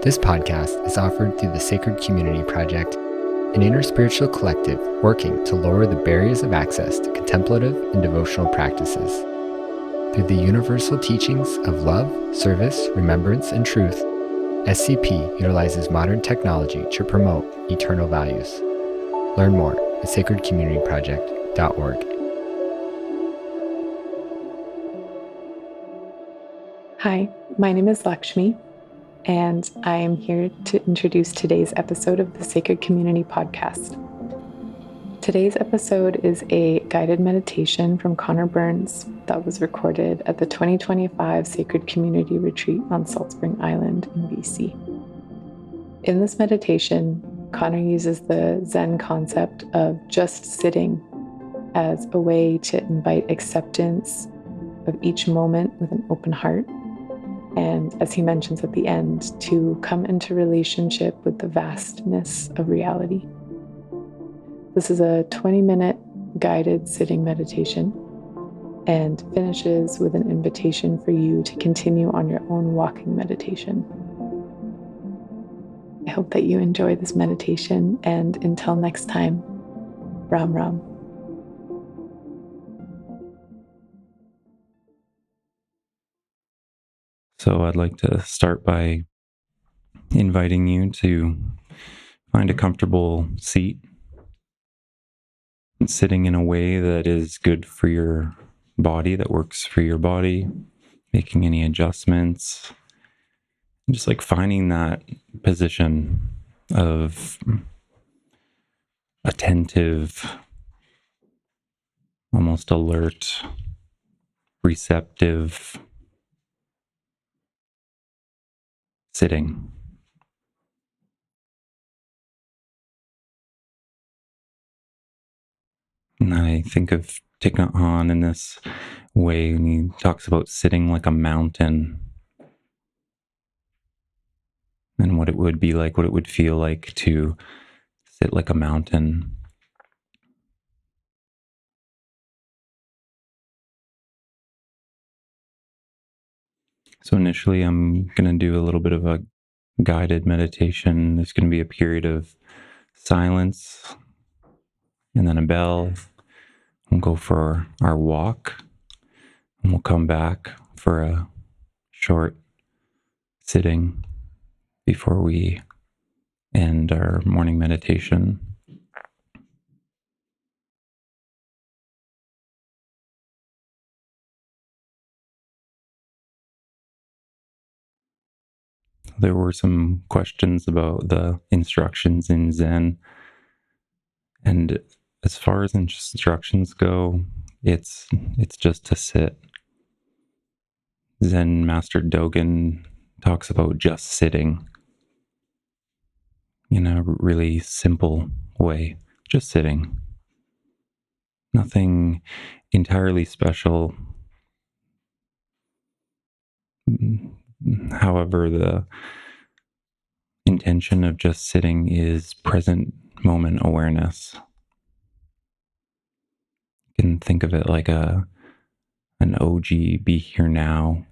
This podcast is offered through the Sacred Community Project, an interspiritual collective working to lower the barriers of access to contemplative and devotional practices. Through the universal teachings of love, service, remembrance, and truth, SCP utilizes modern technology to promote eternal values. Learn more at sacredcommunityproject.org. Hi, my name is Lakshmi, and I am here to introduce today's episode of the Sacred Community Podcast. Today's episode is a guided meditation from Connor Burns that was recorded at the 2025 Sacred Community Retreat on Salt Spring Island in BC. In this meditation, Connor uses the Zen concept of just sitting as a way to invite acceptance of each moment with an open heart. And as he mentions at the end, to come into relationship with the vastness of reality. This is a 20-minute guided sitting meditation and finishes with an invitation for you to continue on your own walking meditation. I hope that you enjoy this meditation, and until next time, Ram Ram. So I'd like to start by inviting you to find a comfortable seat, sitting in a way that is good for your body, that works for your body, making any adjustments, and just like finding that position of attentive, almost alert, receptive sitting. And I think of Thich Nhat Hanh in this way, and he talks about sitting like a mountain and what it would be like, what it would feel like to sit like a mountain. So initially, I'm going to do a little bit of a guided meditation. There's going to be a period of silence and then a bell. We'll go for our walk and we'll come back for a short sitting before we end our morning meditation. There were some questions about the instructions in Zen. And as far as instructions go, it's just to sit. Zen Master Dogen talks about just sitting in a really simple way, just sitting. Nothing entirely special. However, the intention of just sitting is present moment awareness. You can think of it like an OG, be here now.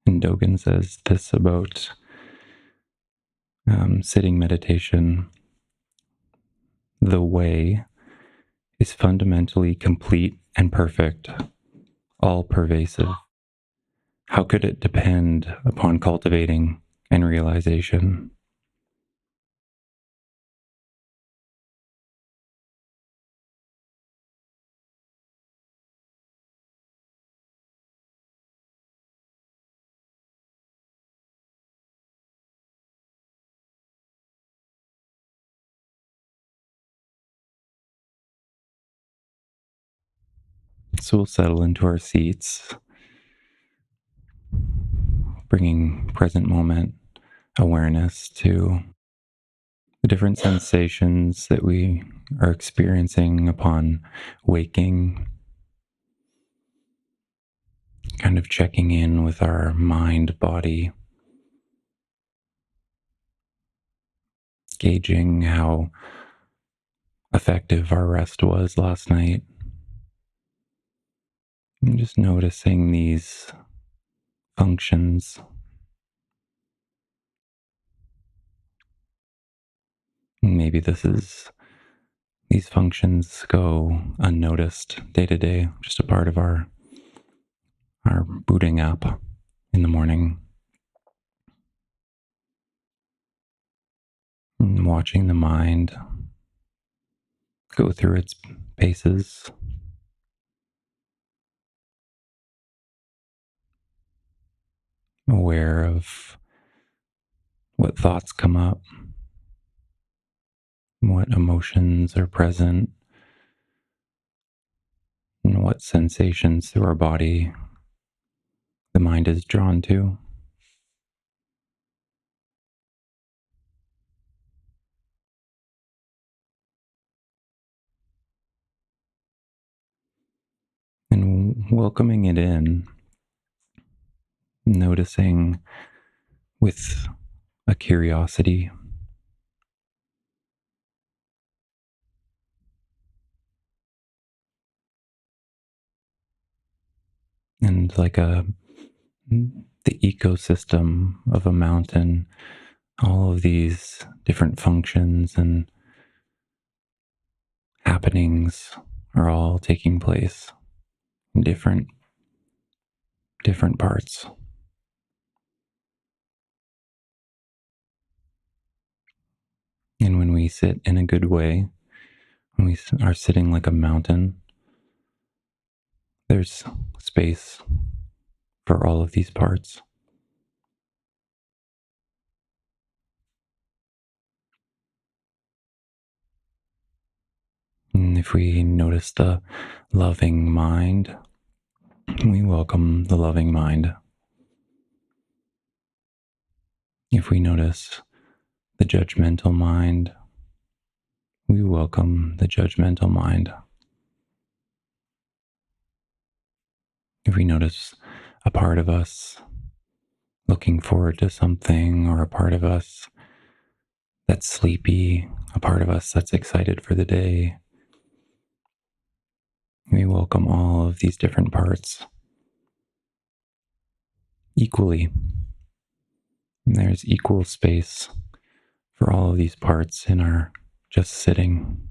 And Dogen says this about sitting meditation. The way is fundamentally complete and perfect, all pervasive. How could it depend upon cultivating and realization? So we'll settle into our seats, bringing present moment awareness to the different sensations that we are experiencing upon waking, kind of checking in with our mind, body, gauging how effective our rest was last night. And just noticing these functions. Maybe these functions go unnoticed day to day, just a part of our booting up in the morning. And watching the mind go through its paces, aware of what thoughts come up, what emotions are present, and what sensations through our body the mind is drawn to. And welcoming it in, noticing with a curiosity and like the ecosystem of a mountain, all of these different functions and happenings are all taking place in different parts. And when we sit in a good way, when we are sitting like a mountain, there's space for all of these parts. And if we notice the loving mind, we welcome the loving mind. If we notice the judgmental mind, we welcome the judgmental mind. If we notice a part of us looking forward to something, or a part of us that's sleepy, a part of us that's excited for the day, we welcome all of these different parts equally. And there's equal space for all of these parts in our just sitting.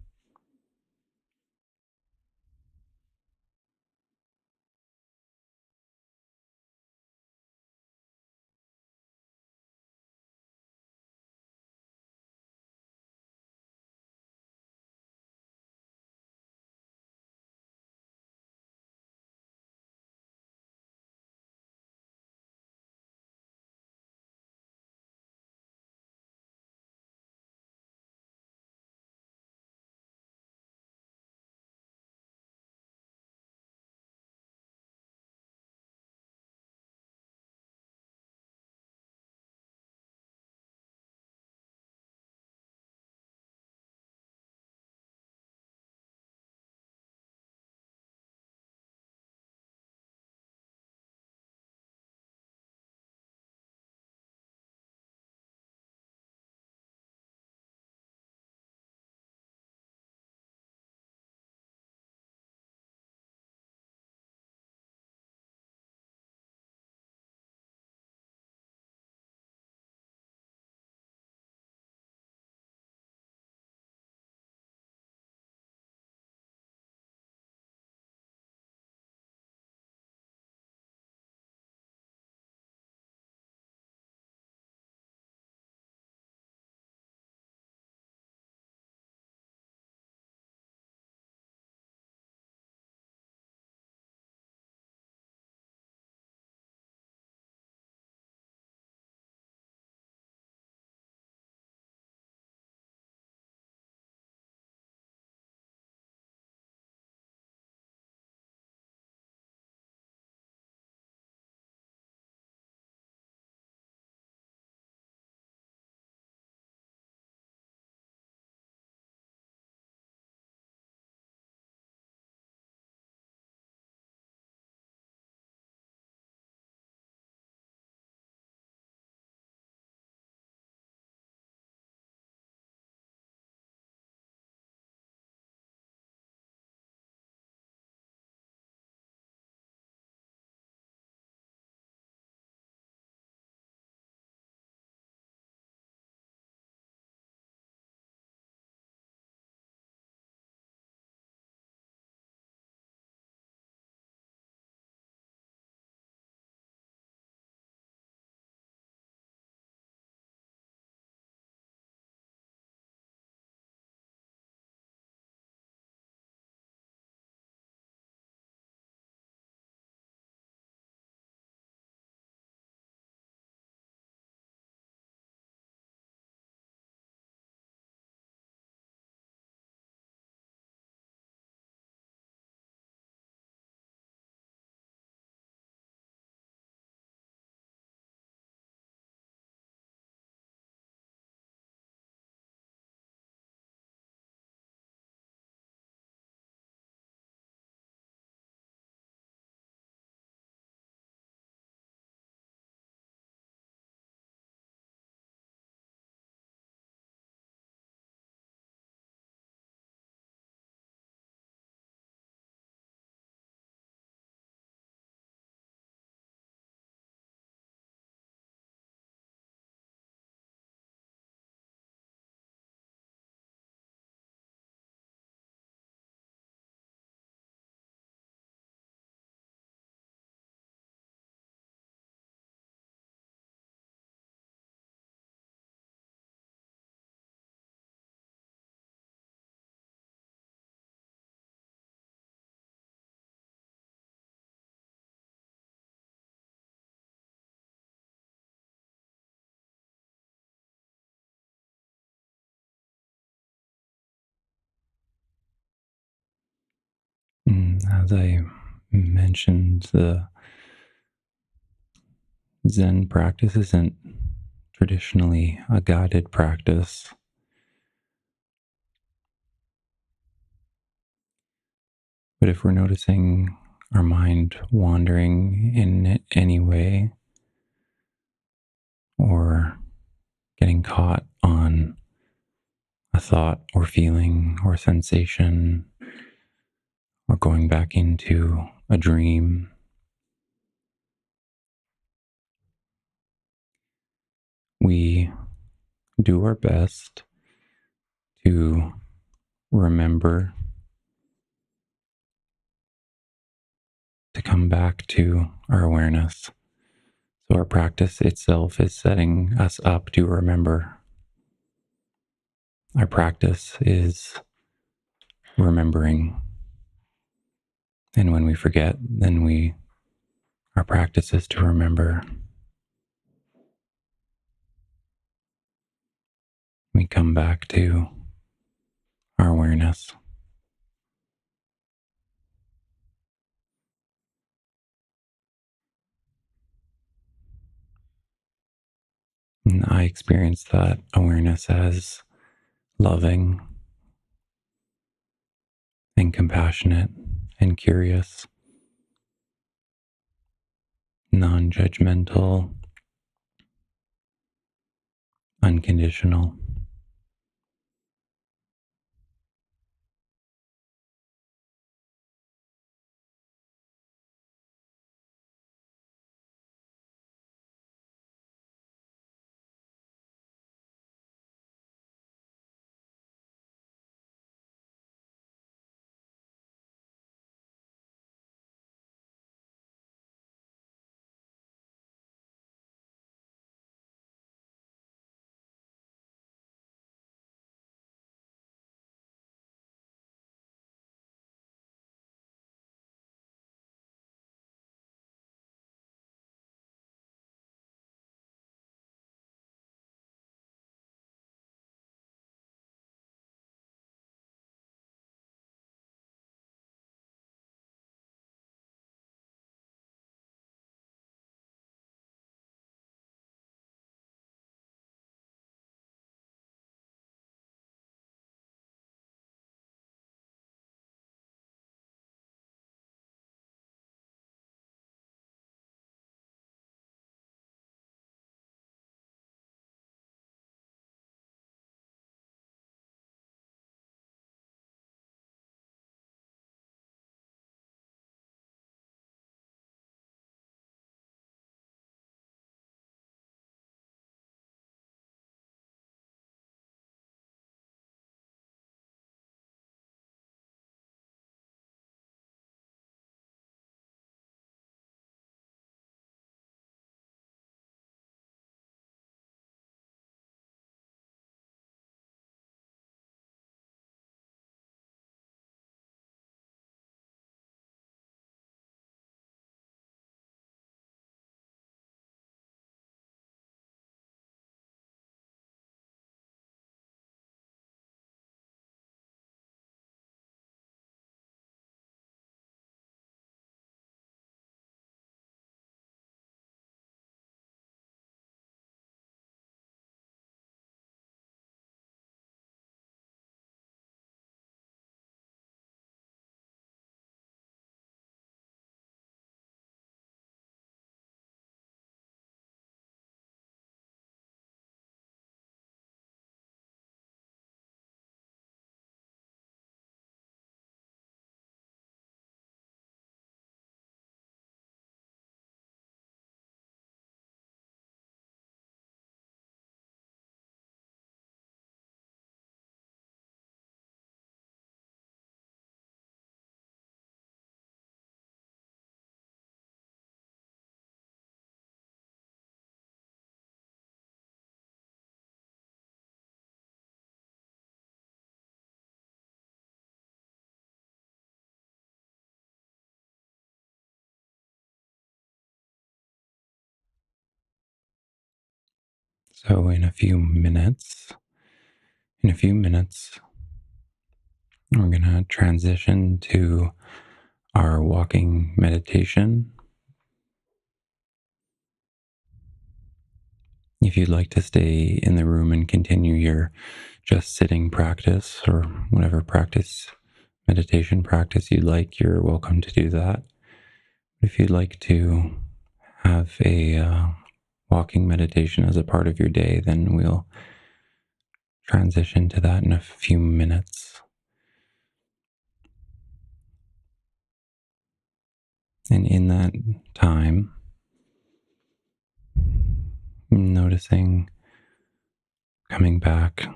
As I mentioned, the Zen practice isn't traditionally a guided practice. But if we're noticing our mind wandering in any way, or getting caught on a thought or feeling or sensation, or going back into a dream, we do our best to remember to come back to our awareness. So our practice itself is setting us up to remember. Our practice is remembering. And when we forget, then our practice is to remember. We come back to our awareness. And I experience that awareness as loving and compassionate and curious, non-judgmental, unconditional. So in a few minutes, we're going to transition to our walking meditation. If you'd like to stay in the room and continue your just sitting practice or whatever meditation practice you'd like, you're welcome to do that. If you'd like to have a walking meditation as a part of your day, then we'll transition to that in a few minutes. And in that time, noticing coming back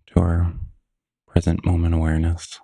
to our present moment awareness.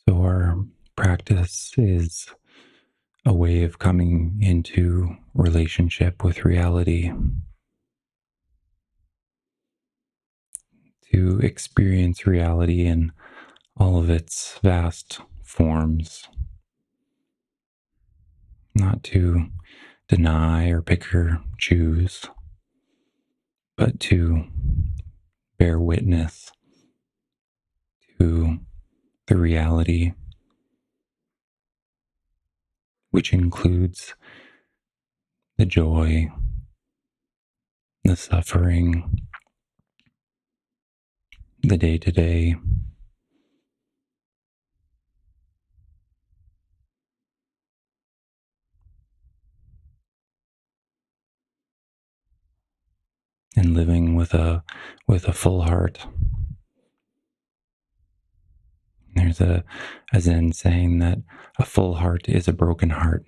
So our practice is a way of coming into relationship with reality, to experience reality in all of its vast forms, not to deny or pick or choose, but to bear witness to the reality, which includes the joy, the suffering, the day-to-day, and living with a full heart. There's a Zen saying that a full heart is a broken heart.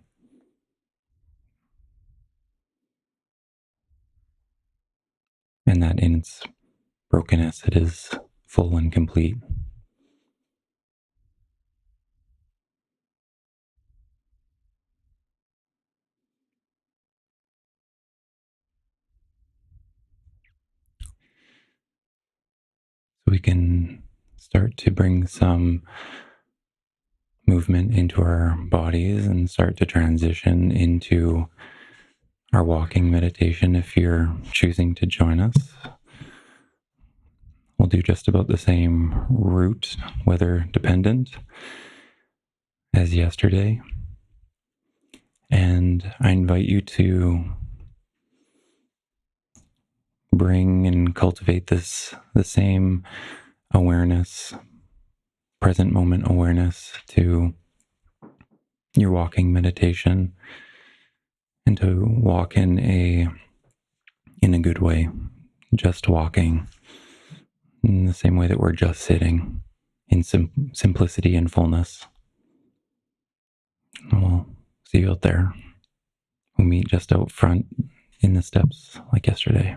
And that in its brokenness, it is full and complete. So we can start to bring some movement into our bodies and start to transition into our walking meditation. If you're choosing to join us, we'll do just about the same route, weather dependent, as yesterday. And I invite you to bring and cultivate the same awareness, present moment awareness, to your walking meditation, and to walk in a good way, just walking, in the same way that we're just sitting in simplicity and fullness. And we'll see you out there. We'll meet just out front in the steps like yesterday.